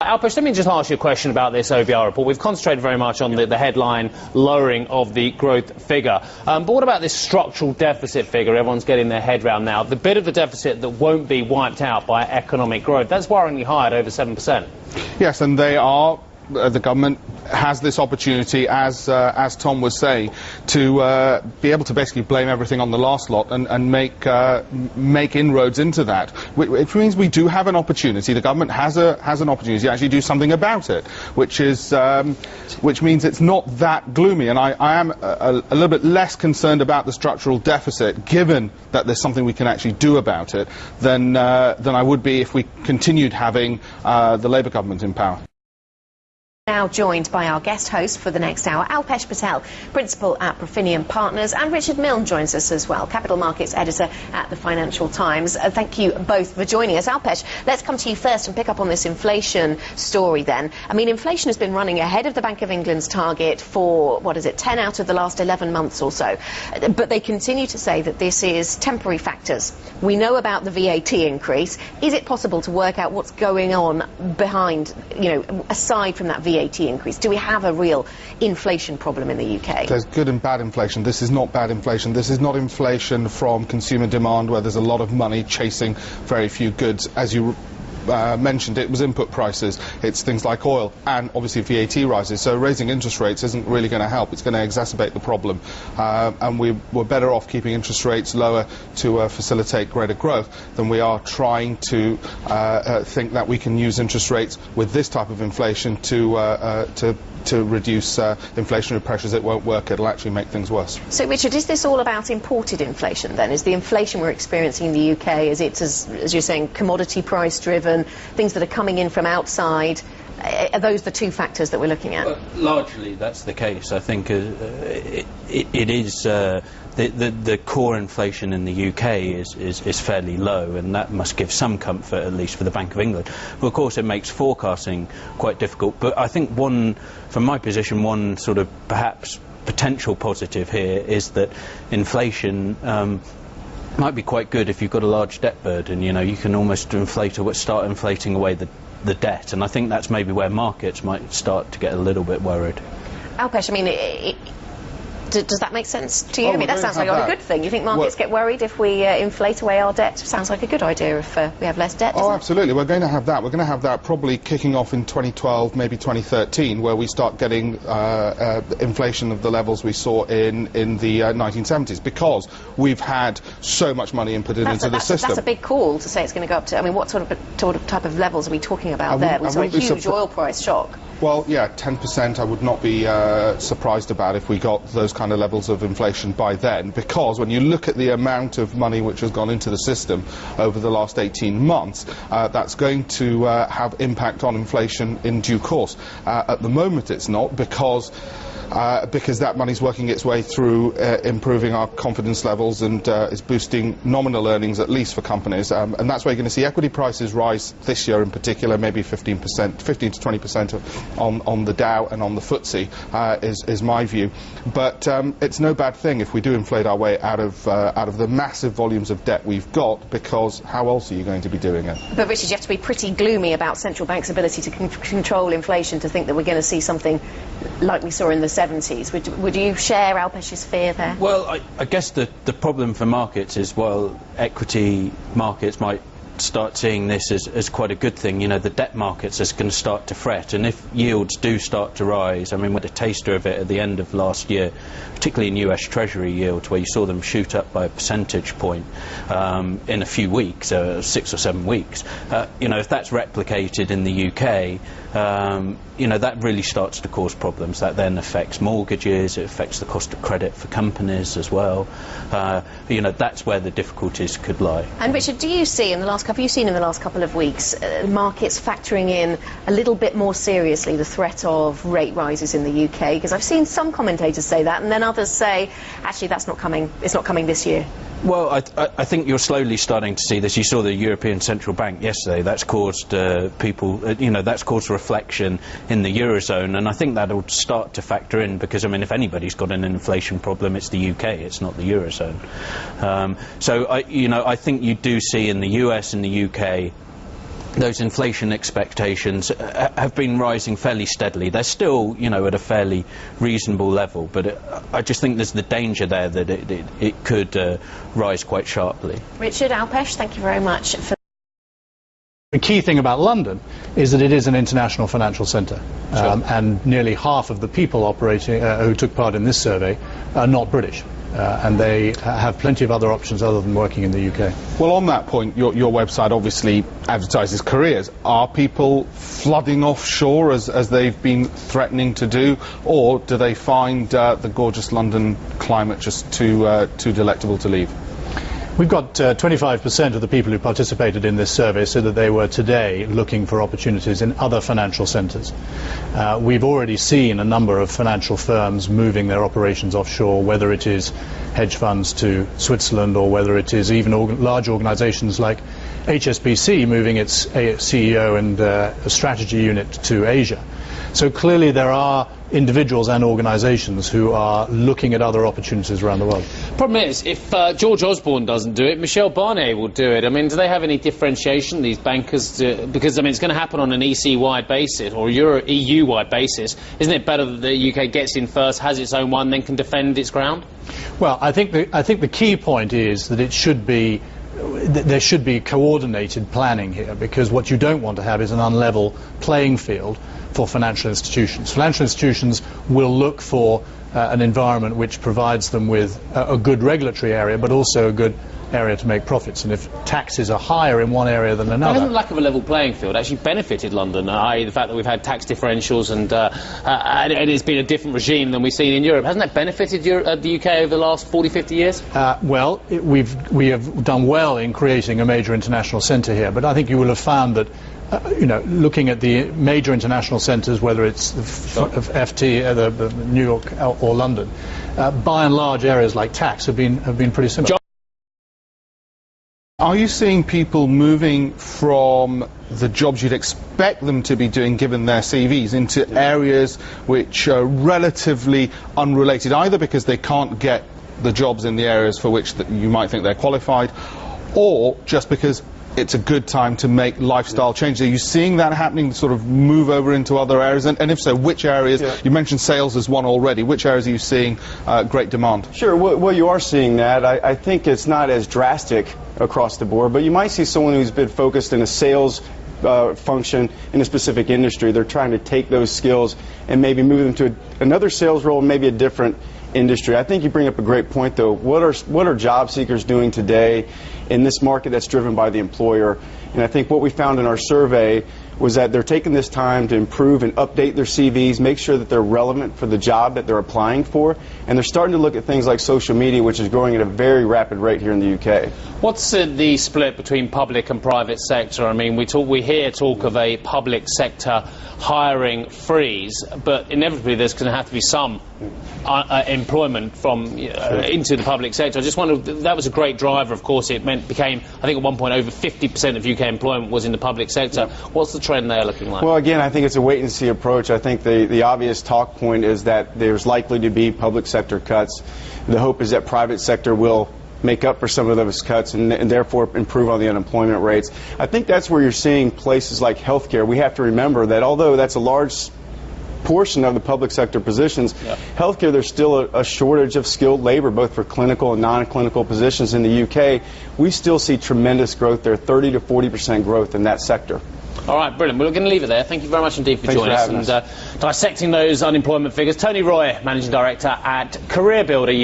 Alpesh, let me just ask you a question about this OBR report. We've concentrated very much on the headline lowering of the growth figure. But what about this structural deficit figure? Everyone's getting their head round now. The bit of the deficit that won't be wiped out by economic growth, that's worryingly high at over 7%. Yes, and they are. The government has this opportunity, as Tom was saying, to be able to basically blame everything on the last lot and make inroads into that. Which means we do have an opportunity. The government has an opportunity to actually do something about it, which means it's not that gloomy. And I am a little bit less concerned about the structural deficit, given that there's something we can actually do about it, than I would be if we continued having the Labour government in power. Now joined by our guest host for the next hour, Alpesh Patel, Principal at Profinium Partners, and Richard Milne joins us as well, Capital Markets Editor at the Financial Times. Thank you both for joining us. Alpesh, let's come to you first and pick up on this inflation story then. I mean, inflation has been running ahead of the Bank of England's target for, 10 out of the last 11 months or so. But they continue to say that this is temporary factors. We know about the VAT increase. Is it possible to work out what's going on behind, aside from that VAT increase? Do we have a real inflation problem in the UK? There's good and bad inflation. This is not bad inflation. This is not inflation from consumer demand, where there's a lot of money chasing very few goods. As you mentioned, it was input prices, it's things like oil, and obviously VAT rises. So raising interest rates isn't really going to help. It's going to exacerbate the problem, and we're better off keeping interest rates lower to facilitate greater growth than we are trying to think that we can use interest rates with this type of inflation to reduce inflationary pressures. It won't work. It'll actually make things worse. So, Richard, is this all about imported inflation then? Is the inflation we're experiencing in the UK, as you're saying, commodity price driven, things that are coming in from outside? Are those the two factors that we're looking at? Well, largely that's the case. I think it is the core inflation in the UK is fairly low, and that must give some comfort, at least for the Bank of England. But of course it makes forecasting quite difficult. But I think from my position, one sort of perhaps potential positive here is that inflation might be quite good if you've got a large debt burden. You can almost start inflating away the debt, and I think that's maybe where markets might start to get a little bit worried. Alpesh, I mean, does that make sense to you? I mean, that sounds like a good thing. You think markets get worried if we inflate away our debt? Sounds like a good idea if we have less debt. Oh, absolutely. We're going to have that. We're going to have that probably kicking off in 2012, maybe 2013, where we start getting inflation of the levels we saw in the 1970s, because we've had so much money inputted into the system. That's a big call to say it's going to go up to. I mean, what sort of type of levels are we talking about there? We saw a huge oil price shock. Well, yeah, 10% I would not be surprised about if we got those kind of levels of inflation by then, because when you look at the amount of money which has gone into the system over the last 18 months, that's going to have impact on inflation in due course. At the moment it's not, because that money's working its way through improving our confidence levels and is boosting nominal earnings, at least for companies, and that's why you're going to see equity prices rise this year in particular, maybe 15 to 20% on the Dow and on the FTSE, is my view. But it's no bad thing if we do inflate our way out of the massive volumes of debt we've got, because how else are you going to be doing it? But Richard, you have to be pretty gloomy about central banks' ability to control inflation to think that we're going to see something like we saw in the 70s. Would you share Alpesh's fear there? Well, I guess the problem for markets is, while equity markets might start seeing this as quite a good thing, the debt markets are going to start to fret, and if yields do start to rise, I mean, we had a taster of it at the end of last year, particularly in US Treasury yields, where you saw them shoot up by a percentage point in a few weeks, 6 or 7 weeks. If that's replicated in the UK, that really starts to cause problems. That then affects mortgages, it affects the cost of credit for companies as well. That's where the difficulties could lie. And Richard, have you seen in the last couple of weeks markets factoring in a little bit more seriously the threat of rate rises in the UK? Because I've seen some commentators say that, and then others say, actually, that's not coming. It's not coming this year. Well, I think you're slowly starting to see this. You saw the European Central Bank yesterday. That's caused that's caused reflection in the Eurozone, and I think that'll start to factor in, because, I mean, if anybody's got an inflation problem, it's the UK, it's not the Eurozone. So I think you do see in the US and the UK those inflation expectations have been rising fairly steadily. They're still, you know, at a fairly reasonable level, but I just think there's the danger there that it could rise quite sharply. Richard, Alpesh, thank you very much for. The key thing about London is that it is an international financial centre, and nearly half of the people operating who took part in this survey are not British. And they have plenty of other options other than working in the UK. Well, on that point, your website obviously advertises careers. Are people flooding offshore as they've been threatening to do, or do they find the gorgeous London climate just too delectable to leave? We've got 25% of the people who participated in this survey said that they were today looking for opportunities in other financial centres. We've already seen a number of financial firms moving their operations offshore, whether it is hedge funds to Switzerland or whether it is even large organisations like HSBC moving its CEO and a strategy unit to Asia. So clearly there are individuals and organisations who are looking at other opportunities around the world. Problem is, if George Osborne doesn't do it, Michel Barnier will do it. I mean, do they have any differentiation, these bankers? Because, I mean, it's going to happen on an EC-wide basis or EU-wide basis. Isn't it better that the UK gets in first, has its own one, then can defend its ground? Well, I think the key point is that it should be there should be coordinated planning here, because what you don't want to have is an unlevel playing field for financial institutions. Financial institutions will look for an environment which provides them with a good regulatory area, but also a good area to make profits. And if taxes are higher in one area than another... Hasn't the lack of a level playing field actually benefited London, i.e. the fact that we've had tax differentials and it's been a different regime than we've seen in Europe? Hasn't that benefited the UK over the last 40, 50 years? Well, we have done well in creating a major international centre here, but I think you will have found that you know, looking at the major international centres, whether it's the FT, the New York or London, by and large areas like tax have been pretty similar. Are you seeing people moving from the jobs you'd expect them to be doing given their CVs into areas which are relatively unrelated, either because they can't get the jobs in the areas for which you might think they're qualified, or just because it's a good time to make lifestyle changes? Are you seeing that happening, sort of move over into other areas? And if so, which areas? Yeah. You mentioned sales as one already. Which areas are you seeing great demand? Sure, well, you are seeing that. I think it's not as drastic across the board, but you might see someone who's been focused in a sales function in a specific industry. They're trying to take those skills and maybe move them to another sales role, maybe a different industry. I think you bring up a great point, though. What are job seekers doing today in this market that's driven by the employer? And I think what we found in our survey was that they're taking this time to improve and update their CVs, make sure that they're relevant for the job that they're applying for, and they're starting to look at things like social media, which is growing at a very rapid rate here in the UK. What's the split between public and private sector? I mean, we hear talk of a public sector hiring freeze, but inevitably there's going to have to be some employment from into the public sector. I just wonder, that was a great driver, of course. It became, I think at one point, over 50% of UK employment was in the public sector. What's the trend there looking like? Well, again, I think it's a wait-and-see approach. I think the obvious talk point is that there's likely to be public sector cuts. The hope is that private sector will make up for some of those cuts and therefore improve on the unemployment rates. I think that's where you're seeing places like healthcare. We have to remember that although that's a large portion of the public sector positions, healthcare, there's still a shortage of skilled labor, both for clinical and non-clinical positions in the UK. We still see tremendous growth there, 30 to 40% growth in that sector. All right, brilliant. We're going to leave it there. Thank you very much indeed for joining us and dissecting those unemployment figures. Tony Roy, Managing Director at Career Builder UK.